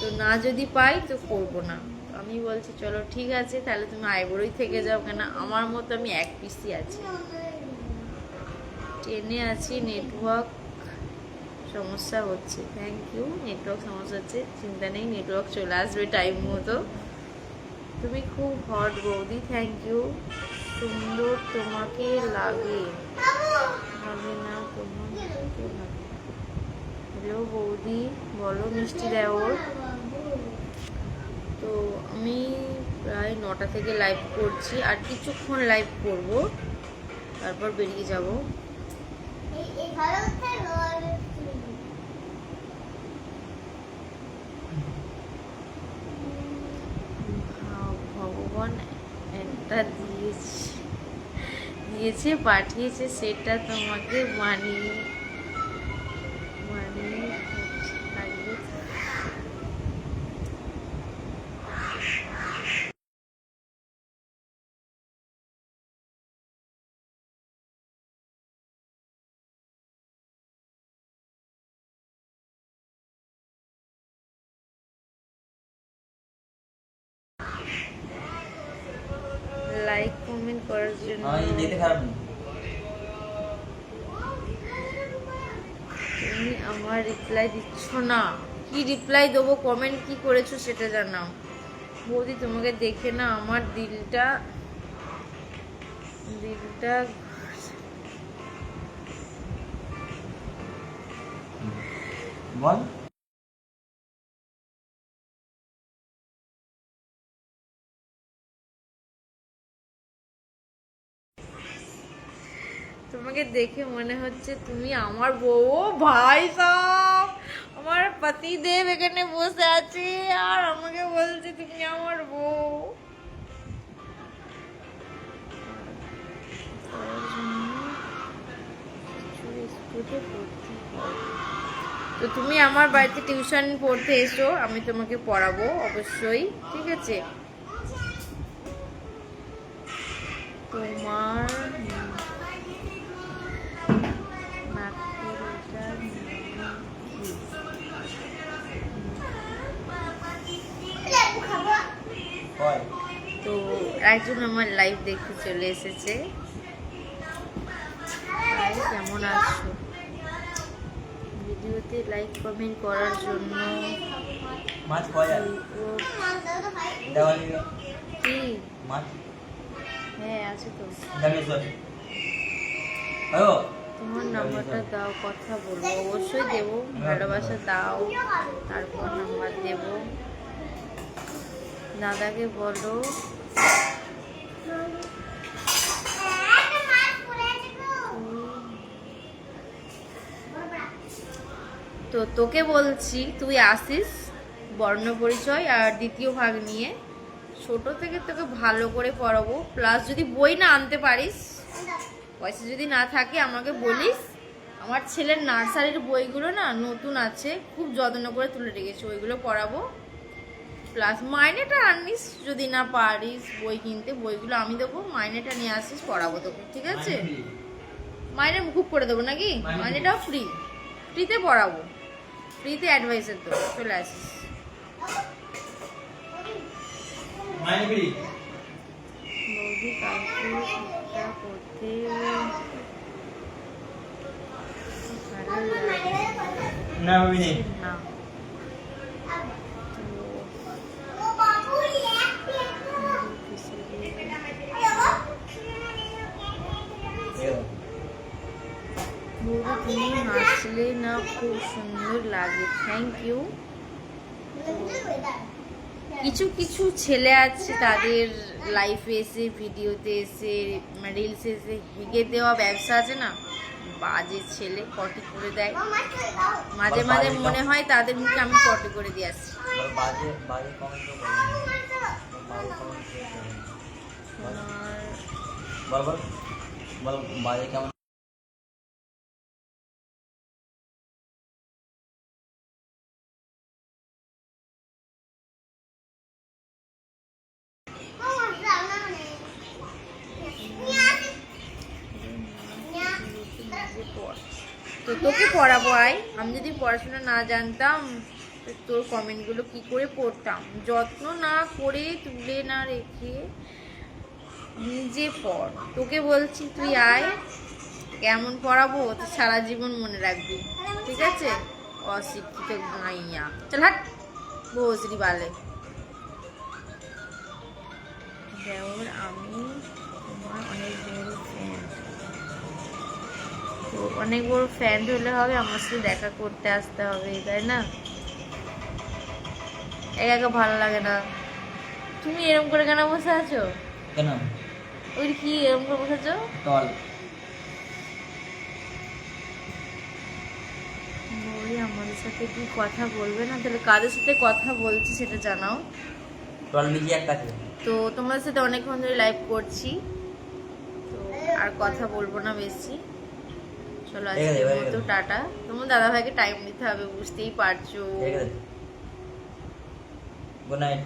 তো না যদি পাই তো করব না। তো আমি বলছি চলো ঠিক আছে, তাহলে তুমি আইবুড়োই থেকে যাও, কেন আমার মতো আমি এক পিসি আছি। ট্রেনে আছি, নেটওয়ার্ক সমস্যা হচ্ছে। Thank you. নেটওয়ার্ক সমস্যা হচ্ছে, চিন্তা নেই, নেটওয়ার্ক চলে আসবে টাইম মতো। তুমি খুব হট বৌদি, থ্যাংক ইউ। সুন্দর তোমাকে লাগে লাগে না তোমাকে লাগে? হ্যালো বৌদি, বলো মিষ্টি দেওর। তো আমি প্রায় 9টা থেকে লাইভ করছি, আর কিছুক্ষণ লাইভ করব, তারপর বেরিয়ে যাব। ভগবান একটা দিয়েছে পাঠিয়েছে, সেটা তোমাকে মানিয়ে থাকবে। লাইক কমেন্ট করার জন্য আমি দেখতে খারাপ না। তুমি আমার রিপ্লাই দিচ্ছ না, কি রিপ্লাই দেবো? কমেন্ট কি করেছো সেটা জানাও। বৌদি তোমাকে দেখে না আমার দিলটা বল। তোমাকে দেখে মনে হচ্ছে তুমি আমার বউ। ও ভাই সাব, আমার পতিদেব এখানে বসে আছে আর আমাকে বলছে তুমি আমার বউ। তো তুমি আমার বাড়িতে টিউশন পড়তে এসো, আমি তোমাকে পড়াবো অবশ্যই, ঠিক আছে? তোমার তো একজন আমার লাইভ দেখতে চলে এসেছে। হাই, কেমন আছো? ভিডিওতে লাইক কমেন্ট করার জন্য মাছ পাওয়া যায় দেওয়ালি কি? মাছ হ্যাঁ আছে তো। দামি সর হ্যালো তোমার নাম্বারটা দাও, কথা বলবো। অবশ্যই দেবো, ভালোবাসা দাও, তারপর নাম্বার দেব। দাদাকে বলো তো তোকে বলছি তুই আসিস বর্ণপরিচয় আর দ্বিতীয় ভাগ নিয়ে, ছোট থেকে তোকে ভালো করে পড়াবো। প্লাস যদি বই না আনতে পারিস, পয়সা যদি না থাকে আমাকে বলিস, আমার ছেলের নার্সারির বইগুলো না নতুন আছে, খুব যত্ন করে তুলে রেখেছি, ওইগুলো পড়াবো। প্লাস মাইনেটা আনিস, যদি না পারিস বই কিনতে, বইগুলো আমি দেবো, মাইনেটা নিয়ে আসিস, পড়াবো তোকে, ঠিক আছে? মাইনে মুকুব করে দেবো নাকি? মাইনেটাও ফ্রিতে পড়াবো, ফ্রিতে অ্যাডভাইসের দেবো, চলে আসিস। বৌদি কালকে একটা করতে ভালো লাগে না ভাবিনি না। বৌদি তুমি হাসলে না খুব সুন্দর লাগে, থ্যাংক ইউ। কিছু কিছু ছেলে আছে তাদের লাইফে এসে ভিডিওতে এসে রিলসে এসে হেগে দেওয়া ব্যবসা আছে না, বাজে ছেলে পটি করে দেয়। মাঝে মাঝে মনে হয় তাদের মুখে আমি পটি করে দিয়ে আসছি। বাজে বাজে কমেন্ট তো বল বল বল বাজে কেমন তো তোকে পড়াবো আয়, আমি যদি পড়াশোনা না জানতাম তো তোর কমেন্টগুলো কি করে পড়তাম। যত্ন না করে তুলে না রেখে নিজে পড়। তোকে বলছি তুই আয়, কেমন পড়াবো তো সারা জীবন মনে রাখবি, ঠিক আছে? অশিক্ষিত গাইয়া, চল হাট বসরি বালে। দেওর আমি তোমার অনেক বড় ফ্যান। তো অনেক বড় ফ্যান হলে হবে আমার সাথে দেখা করতে আসতে হবে, তাই না? একা একা ভালো লাগে না। তুমি এরকম করে কেন বসে আছো? কেন ওই কি এরকম করে বসে আছো? টল বলি আমাদের সাথে কি কথা বলবে না? তাহলে কাদের সাথে কথা বলছি সেটা জানাও। টল মিজি এক কাছে তো তোমাদের সাথে অনেকক্ষণ ধরে লাইভ করছি, তো আর কথা বলবো না বেশি। চলো আজকের মতো টাটা। তোমার দাদা ভাইকে টাইম দিতে হবে, বুঝতেই পারছো। Good night.